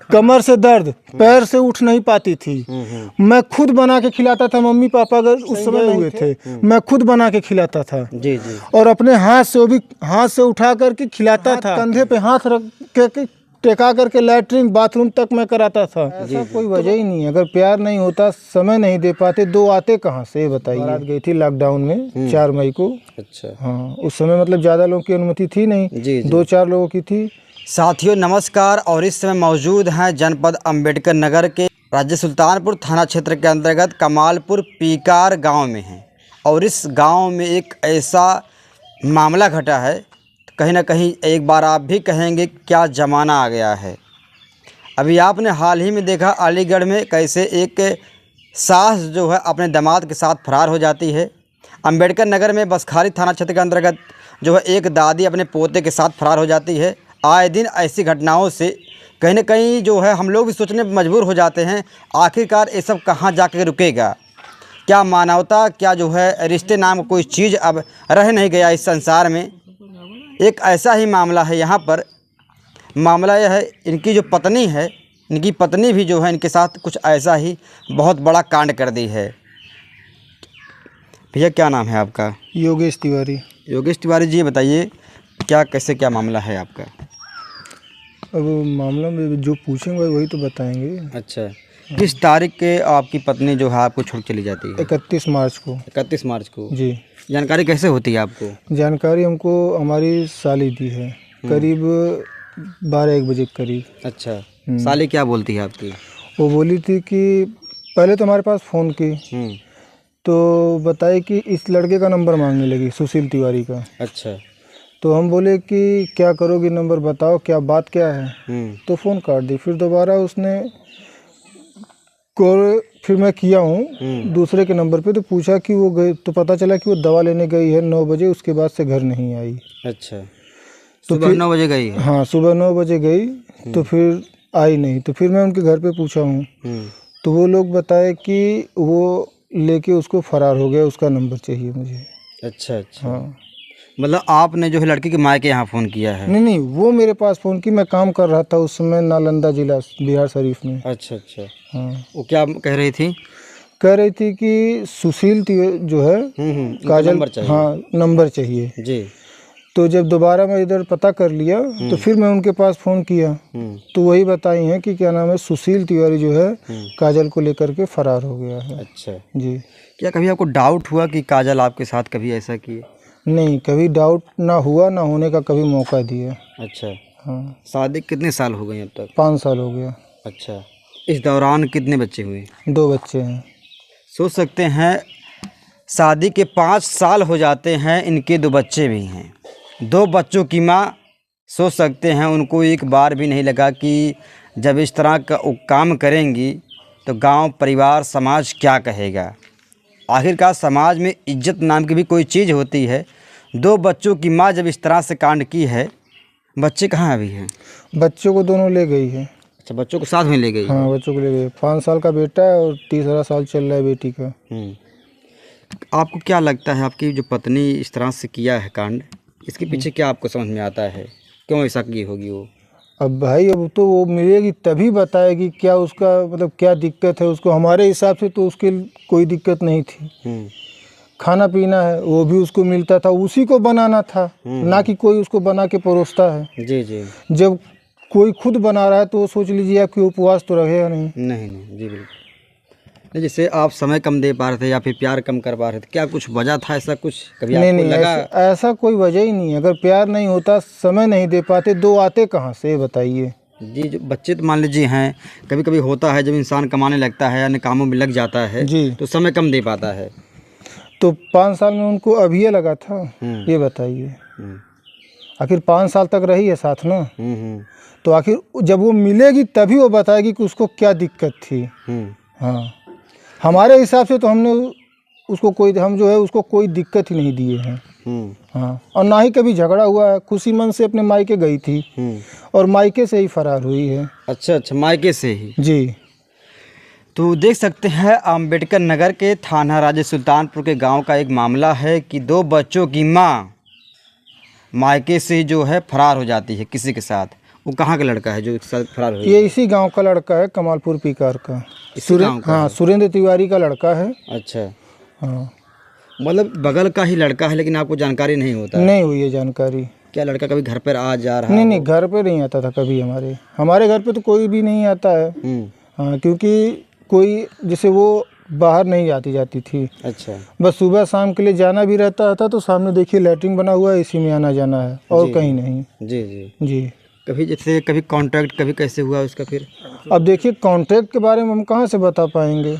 कमर से दर्द, पैर से उठ नहीं पाती थी। मैं खुद बना के खिलाता था, मम्मी पापा अगर उस समय हुए थे, मैं खुद बना के खिलाता था जी जी। और अपने हाथ से, वो भी हाथ से उठा करके खिलाता था। कंधे पे हाथ रख के टेका करके लैट्रिन बाथरूम तक मैं कराता था। ऐसा कोई वजह ही नहीं है। अगर प्यार नहीं होता, समय नहीं दे पाते, दो आते कहाँ से बताइए। बारात गई थी लॉकडाउन में 4 मई को। अच्छा। हाँ, उस समय मतलब ज़्यादा लोगों की अनुमति थी नहीं, जी जी। 2-4 लोगों की थी। साथियों नमस्कार, और इस समय मौजूद हैं जनपद अंबेडकर नगर के राज्य सुल्तानपुर थाना क्षेत्र के अंतर्गत कमालपुर पीकार गांव में हैं। और इस गांव में एक ऐसा मामला घटा है, कहीं ना कहीं एक बार आप भी कहेंगे क्या ज़माना आ गया है। अभी आपने हाल ही में देखा अलीगढ़ में कैसे एक सास जो है अपने दामाद के साथ फरार हो जाती है। अंबेडकर नगर में बसखाली थाना क्षेत्र के अंतर्गत जो है एक दादी अपने पोते के साथ फरार हो जाती है। आए दिन ऐसी घटनाओं से कहीं ना कहीं जो है हम लोग भी सोचने पर मजबूर हो जाते हैं, आखिरकार ये सब कहाँ जाकर रुकेगा। क्या मानवता, क्या जो है रिश्ते नाम कोई चीज़ अब रह नहीं गया इस संसार में। एक ऐसा ही मामला है यहाँ पर। मामला यह है, इनकी जो पत्नी है, इनकी पत्नी भी जो है इनके साथ कुछ ऐसा ही बहुत बड़ा कांड कर दी है। भैया क्या नाम है आपका? योगेश तिवारी। योगेश तिवारी जी, बताइए क्या कैसे क्या मामला है आपका? अब मामला में जो पूछेंगे वही तो बताएंगे। अच्छा, किस तारीख के आपकी पत्नी जो है आपको छोड़ चली जाती है? 31 मार्च को। 31 मार्च को जी। जानकारी कैसे होती है आपको? जानकारी हमको हमारी साली दी है, करीब 12-1 बजे के करीब। अच्छा, साली क्या बोलती है आपकी? वो बोली थी कि पहले तो हमारे पास फ़ोन की, तो बताई कि इस लड़के का नंबर मांगने लगी, सुशील तिवारी का। अच्छा। तो हम बोले कि क्या करोगी, नंबर बताओ, क्या बात क्या है। तो फ़ोन काट दी। फिर दोबारा उसने कॉल, फिर मैं किया हूँ दूसरे के नंबर पे, तो पूछा कि वो गई, तो पता चला कि वो दवा लेने गई है 9 बजे, उसके बाद से घर नहीं आई। अच्छा, तो सुबह 9 बजे गई है? हाँ, सुबह 9 बजे गई, तो फिर आई नहीं। तो फिर मैं उनके घर पे पूछा हूँ, तो वो लोग बताए कि वो लेके उसको फरार हो गया, उसका नंबर चाहिए मुझे। अच्छा अच्छा। हाँ, मतलब आपने जो है लड़की के मायके यहाँ फ़ोन किया है? नहीं, वो मेरे पास फ़ोन की, मैं काम कर रहा था उस समय नालंदा जिला बिहार शरीफ में। अच्छा अच्छा। हाँ, वो क्या कह रही थी? कह रही थी कि सुशील जो है काजल, नंबर चाहिए। हाँ, नंबर चाहिए। जी। तो जब दोबारा मैं इधर पता कर लिया, तो फिर मैं उनके पास फ़ोन किया, तो वही बताई हैं कि क्या नाम है, सुशील तिवारी जो है काजल को लेकर के फरार हो गया है। अच्छा जी। क्या कभी आपको डाउट हुआ कि काजल आपके साथ कभी ऐसा किए? नहीं, कभी डाउट ना हुआ, ना होने का कभी मौका दिया। अच्छा। हाँ। शादी कितने साल हो गए अब तक? 5 साल हो गया। अच्छा, इस दौरान कितने बच्चे हुए? 2 बच्चे हैं। सोच सकते हैं, शादी के 5 साल हो जाते हैं, इनके 2 बच्चे भी हैं। 2 बच्चों की माँ, सोच सकते हैं उनको एक बार भी नहीं लगा कि जब इस तरह का काम करेंगी तो गांव, परिवार, समाज क्या कहेगा। आखिरकार समाज में इज्जत नाम की भी कोई चीज़ होती है। 2 बच्चों की माँ जब इस तरह से कांड की है, बच्चे कहाँ अभी हैं? बच्चों को दोनों ले गई है। अच्छा, बच्चों को साथ में ले गई? हाँ, बच्चों को ले गई। 5 साल का बेटा है और तीसरा साल चल रहा है बेटी का। आपको क्या लगता है, आपकी जो पत्नी इस तरह से किया है कांड, इसके पीछे क्या आपको समझ में आता है, क्यों ऐसा की होगी वो? अब भाई, अब तो वो मिलेगी तभी बताएगी क्या उसका मतलब क्या दिक्कत है उसको। हमारे हिसाब से तो उसके कोई दिक्कत नहीं थी। खाना पीना है वो भी उसको मिलता था, उसी को बनाना था, ना कि कोई उसको बना के परोसता है। जी जी। जब कोई खुद बना रहा है तो वो सोच लीजिए आप कि उपवास तो रहेगा नहीं। नहीं नहीं, जी बिल्कुल नहीं। जैसे आप समय कम दे पा रहे थे या फिर प्यार कम कर पा रहे थे, क्या कुछ वजह था ऐसा कुछ कभी नहीं आपको नहीं, लगा? ऐसा कोई वजह ही नहीं है। अगर प्यार नहीं होता, समय नहीं दे पाते, दो आते कहाँ से बताइए। जी, जो बच्चे तो मान लीजिए हैं, कभी कभी होता है जब इंसान कमाने लगता है, अन्य कामों में लग जाता है जी, तो समय कम दे पाता है। तो 5 साल में उनको अभी ये लगा था, ये बताइए। आखिर 5 साल तक रही है साथ ना, तो आखिर जब वो मिलेगी तभी वो बताएगी कि उसको क्या दिक्कत थी। हाँ, हमारे हिसाब से तो हमने उसको कोई, हम जो है उसको कोई दिक्कत ही नहीं दिए हैं। हाँ, और ना ही कभी झगड़ा हुआ है। खुशी मन से अपने मायके गई थी और मायके से ही फरार हुई है। अच्छा अच्छा, मायके से ही? जी। तो देख सकते हैं अंबेडकर नगर के थाना राज्य सुल्तानपुर के गांव का एक मामला है कि 2 बच्चों की मां मायके से जो है फरार हो जाती है किसी के साथ। वो कहाँ का लड़का है जो इसके साथ फरार हुआ? ये इसी गांव का लड़का है, कमालपुर पीकार का। हाँ, सुरेंद्र तिवारी का लड़का है। अच्छा, हाँ, मतलब बगल का ही लड़का है, लेकिन आपको जानकारी नहीं होता? नहीं हुई है जानकारी। क्या लड़का कभी घर पर आ जा रहा? नहीं, घर पे नहीं आता था कभी। हमारे घर पे तो कोई भी नहीं आता है। हाँ, क्योंकि कोई जैसे वो बाहर नहीं जाती थी। अच्छा, बस सुबह शाम के लिए जाना भी रहता था तो सामने देखिए लैट्रिन बना हुआ है, इसी में आना जाना है और कहीं नहीं। जी जी जी। कभी जैसे कभी कांटेक्ट कभी कैसे हुआ उसका फिर? अब देखिए कांटेक्ट के बारे में हम कहाँ से बता पाएंगे।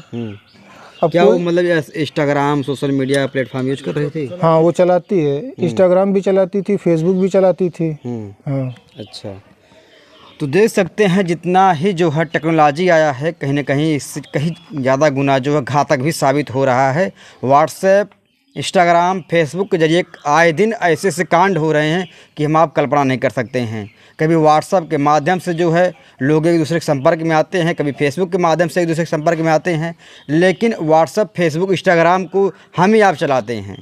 अब क्या वो मतलब Instagram social media platform use कर रही थी? हाँ, वो चलाती है, इंस्टाग्राम भी चलाती थी, फेसबुक भी चलाती थी। हाँ। अच्छा, तो देख सकते हैं जितना ही जो है टेक्नोलॉजी आया है, कहीं ना कहीं इससे कहीं ज़्यादा गुना जो है घातक भी साबित हो रहा है। व्हाट्सएप, इंस्टाग्राम, फेसबुक के जरिए आए दिन ऐसे ऐसे कांड हो रहे हैं कि हम आप कल्पना नहीं कर सकते हैं। कभी व्हाट्सएप के माध्यम से जो है लोग एक दूसरे के संपर्क में आते हैं, कभी फेसबुक के माध्यम से एक दूसरे के संपर्क में आते हैं, लेकिन व्हाट्सएप, फेसबुक, इंस्टाग्राम को हम ही आप चलाते हैं,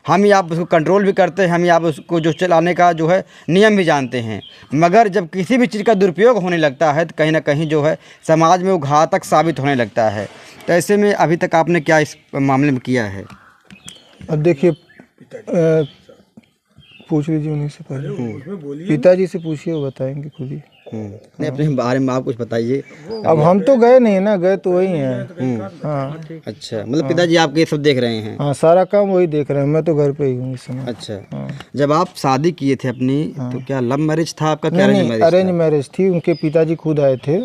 हम ही आप उसको कंट्रोल भी करते हैं, हम ही आप उसको जो चलाने का जो है नियम भी जानते हैं। मगर जब किसी भी चीज़ का दुरुपयोग होने लगता है तो कहीं ना कहीं जो है समाज में वो घातक साबित होने लगता है। तो ऐसे में अभी तक आपने क्या इस मामले में किया है? अब देखिए पूछ लीजिए उन्हीं से पहले। पिताजी से पूछिए, वो बताएंगे खुद ही। नहीं, अपने बारे में आप कुछ बताइए। अब हम तो गए नहीं ना, गए तो वही हैं। हाँ। अच्छा, मतलब पिताजी आपके सब देख रहे हैं? हाँ, सारा काम वही देख रहे हैं, मैं तो घर पे ही हूँ इस समय। अच्छा, हाँ। जब आप शादी किए थे अपनी तो क्या लव मैरिज था आपका? क्या नहीं, अरेंज मैरिज थी। उनके पिताजी खुद आए थे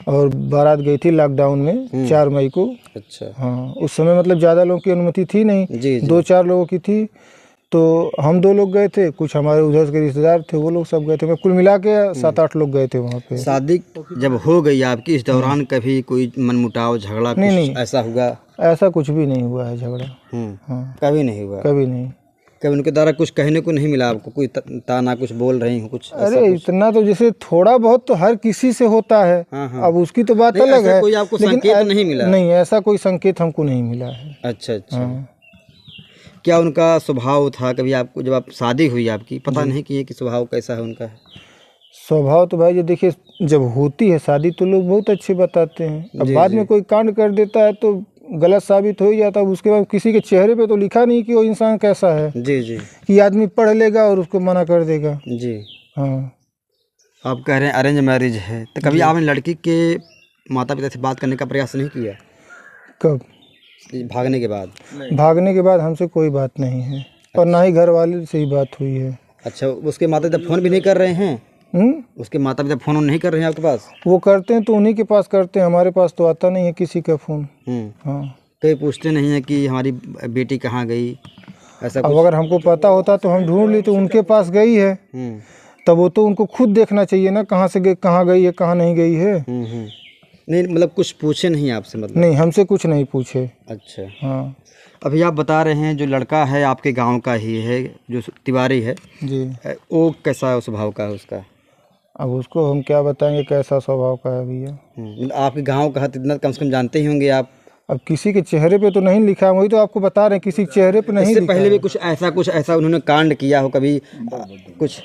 और बारात गई थी लॉकडाउन में 4 मई को। अच्छा, हाँ, उस समय मतलब ज़्यादा लोगों की अनुमति थी नहीं, जी 2-4 लोगों की थी। तो हम 2 लोग गए थे, कुछ हमारे उधर के रिश्तेदार थे, वो लोग सब गए थे। मैं कुल मिला के 7-8 लोग गए थे वहाँ पे। शादी जब हो गई आपकी, इस दौरान कभी कोई मनमुटाव, झगड़ा कुछ ऐसा हुआ? ऐसा कुछ भी नहीं हुआ है झगड़ा। हाँ, कभी नहीं हुआ? कभी नहीं। कभी उनके द्वारा कुछ कहने को नहीं मिला आपको? कोई ताना कुछ बोल रही हूँ कुछ? अरे इतना तो जैसे थोड़ा बहुत तो हर किसी से होता है। अब उसकी तो बात अलग है, कोई आपको संकेत नहीं मिला? नहीं, ऐसा कोई संकेत हमको नहीं मिला है। अच्छा अच्छा। क्या उनका स्वभाव था? कभी आपको जब आप शादी हुई आपकी पता नहीं कि स्वभाव कैसा है उनका? स्वभाव तो भाई, जो देखिए जब होती है शादी तो लोग बहुत अच्छे बताते हैं। अब बाद में कोई कांड कर देता है तो गलत साबित हो ही जाता है। उसके बाद किसी के चेहरे पे तो लिखा नहीं कि वो इंसान कैसा है। जी जी। कि आदमी पढ़ लेगा और उसको मना कर देगा। जी हाँ। आप कह रहे हैं अरेंज मैरिज है, तो कभी आपने लड़की के माता पिता से बात करने का प्रयास नहीं किया? कब? भागने के बाद? भागने के बाद हमसे कोई बात नहीं है। और ना ही घर वाले से ही बात हुई है। अच्छा, उसके माता पिता फ़ोन भी नहीं कर रहे हैं? उसके माता पिता फ़ोन नहीं कर रहे हैं आपके पास? वो करते हैं तो उन्हीं के पास करते हैं, हमारे पास तो आता नहीं है किसी का फ़ोन। हाँ। कहीं पूछते नहीं है कि हमारी बेटी कहाँ गई ऐसा कुछ? अब अगर हमको पता होता तो हम ढूंढ ली, तो उनके पास गई है तब वो तो उनको खुद देखना चाहिए ना, कहाँ से गई, कहाँ गई है, कहाँ नहीं गई है। नहीं, मतलब कुछ पूछे नहीं आपसे? मतलब नहीं, हमसे कुछ नहीं पूछे। अच्छा। हाँ। अभी आप बता रहे हैं जो लड़का है आपके गांव का ही है, जो तिवारी है जी, वो कैसा स्वभाव का है उसका? अब उसको हम क्या बताएंगे कैसा स्वभाव का है भैया। आपके गांव का है तो इतना कम से कम जानते ही होंगे आप। अब किसी के चेहरे पे तो नहीं लिखा है, वही तो आपको बता रहे हैं, किसी के चेहरे पे नहीं इससे लिखा पहले है। भी कुछ ऐसा उन्होंने कांड किया हो कभी कुछ?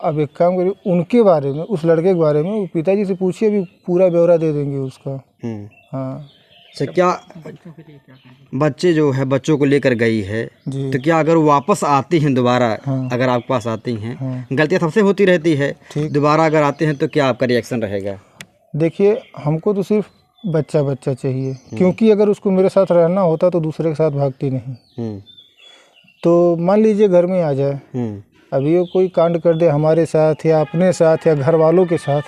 अब एक काम करिए, उनके बारे में, उस लड़के के बारे में वो पिताजी से पूछिए, अभी पूरा ब्यौरा दे देंगे उसका। हाँ। अच्छा, क्या बच्चे जो है बच्चों को लेकर गई है तो क्या अगर वापस आती हैं दोबारा, अगर आपके पास आती हैं, गलतियाँ सबसे होती रहती है, दोबारा अगर आते हैं तो क्या आपका रिएक्शन रहेगा? देखिए हमको तो सिर्फ बच्चा बच्चा चाहिए, क्योंकि अगर उसको मेरे साथ रहना होता तो दूसरे के साथ भागती नहीं। तो मान लीजिए घर में आ जाए, अभी वो कोई कांड कर दे हमारे साथ या अपने साथ या घर वालों के साथ,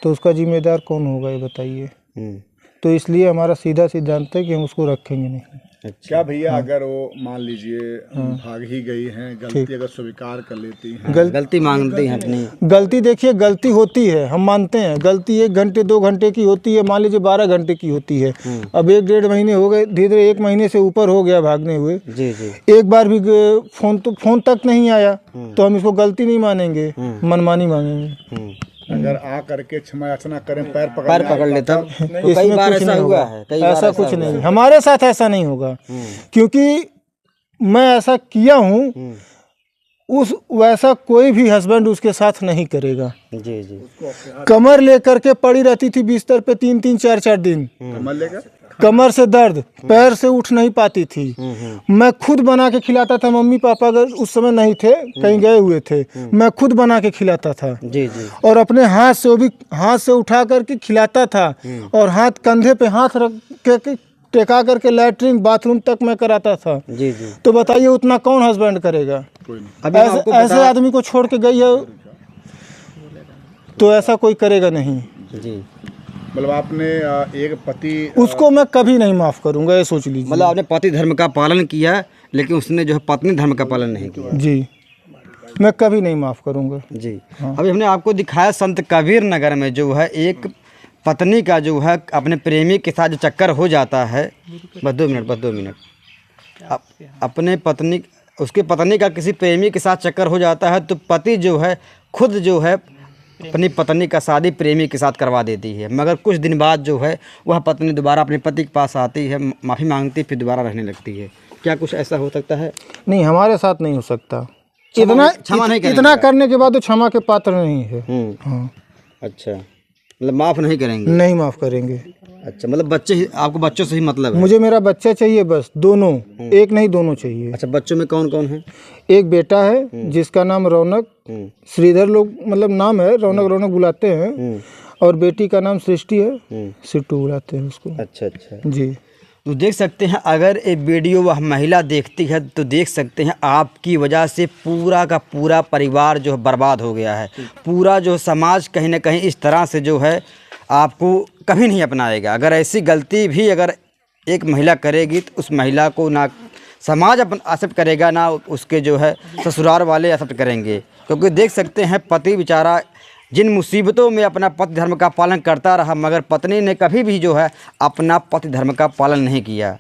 तो उसका जिम्मेदार कौन होगा ये बताइए। तो इसलिए हमारा सीधा सिद्धांत है कि हम उसको रखेंगे नहीं। अच्छा। क्या भैया अगर वो मान लीजिए भाग ही गई हैं, गलती अगर स्वीकार कर लेती हैं, गलती मानती हैं अपनी? गलती देखिए गलती होती है, हम मानते हैं गलती 1 घंटे 2 घंटे की होती है, मान लीजिए 12 घंटे की होती है। अब 1-1.5 महीने हो गए, धीरे धीरे 1 महीने से ऊपर हो गया भागने हुए। जी जी। एक बार भी फोन तक नहीं आया तो हम इसको गलती नहीं मानेंगे, मनमानी मानेंगे। अगर आ करके क्षमा याचना करें, पैर पकड़ लेता तो कई बार ऐसा हुआ है? ऐसा कुछ नहीं, हमारे साथ ऐसा नहीं होगा, क्योंकि मैं ऐसा किया हूँ उस वैसा कोई भी हस्बैंड उसके साथ नहीं करेगा। जी जी। कमर लेकर के पड़ी रहती थी बिस्तर पे 3-3 4-4 दिन, कमर लेकर कमर से दर्द, पैर से उठ नहीं पाती थी। मैं खुद बना के खिलाता था, मम्मी पापा अगर उस समय नहीं थे, कहीं गए हुए थे, मैं खुद बना के खिलाता था। जी जी। और अपने हाथ से, वो भी हाथ से उठा करके खिलाता था, और हाथ कंधे पे हाथ रख के टेका करके लैट्रिन बाथरूम तक मैं कराता था। जी जी। तो बताइए उतना कौन हस्बैंड करेगा? कोई नहीं। अभी मैं आपको ऐसे आदमी को छोड़ के गई है तो ऐसा कोई करेगा नहीं। जी, मतलब आपने एक पति उसको मैं कभी नहीं माफ करूंगा, ये सोच लीजिए। मतलब आपने पति धर्म का पालन किया, लेकिन उसने जो है पत्नी धर्म का पालन नहीं किया। जी, मैं कभी नहीं माफ करूंगा। जी। अभी हमने आपको दिखाया संत कबीर नगर में जो है एक पत्नी का जो है अपने प्रेमी के साथ जो चक्कर हो जाता है, बस 2 मिनट, अपने पत्नी, उसकी पत्नी का किसी प्रेमी के साथ चक्कर हो जाता है, तो पति जो है खुद जो है अपनी पत्नी का शादी प्रेमी के साथ करवा देती है, मगर कुछ दिन बाद जो है वह पत्नी दोबारा अपने पति के पास आती है, माफ़ी मांगती, फिर दोबारा रहने लगती है। क्या कुछ ऐसा हो सकता है? नहीं, हमारे साथ नहीं हो सकता। क्षमा नहीं करेंगे इतना करने के बाद तो क्षमा के पात्र नहीं है। हाँ। अच्छा, मतलब माफ़ नहीं करेंगे? नहीं माफ करेंगे। अच्छा, मतलब बच्चे, आपको बच्चों से ही मतलब है? मुझे मेरा बच्चा चाहिए, बस दोनों, एक नहीं दोनों चाहिए। अच्छा, बच्चों में कौन कौन है? एक बेटा है जिसका नाम रौनक, श्रीधर लोग मतलब नाम है, रौनक बुलाते हैं, और बेटी का नाम सृष्टि है, सिट्टू बुलाते हैं उसको। अच्छा अच्छा जी। तो देख सकते हैं, अगर ये वीडियो वह महिला देखती है तो देख सकते हैं आपकी वजह से पूरा का पूरा परिवार जो है बर्बाद हो गया है। पूरा जो समाज कहीं ना कहीं इस तरह से जो है आपको कभी नहीं अपनाएगा। अगर ऐसी गलती भी अगर एक महिला करेगी तो उस महिला को ना समाज एक्सेप्ट करेगा, ना उसके जो है ससुराल वाले एक्सेप्ट करेंगे। क्योंकि देख सकते हैं पति बेचारा जिन मुसीबतों में अपना पति धर्म का पालन करता रहा, मगर पत्नी ने कभी भी जो है अपना पति धर्म का पालन नहीं किया।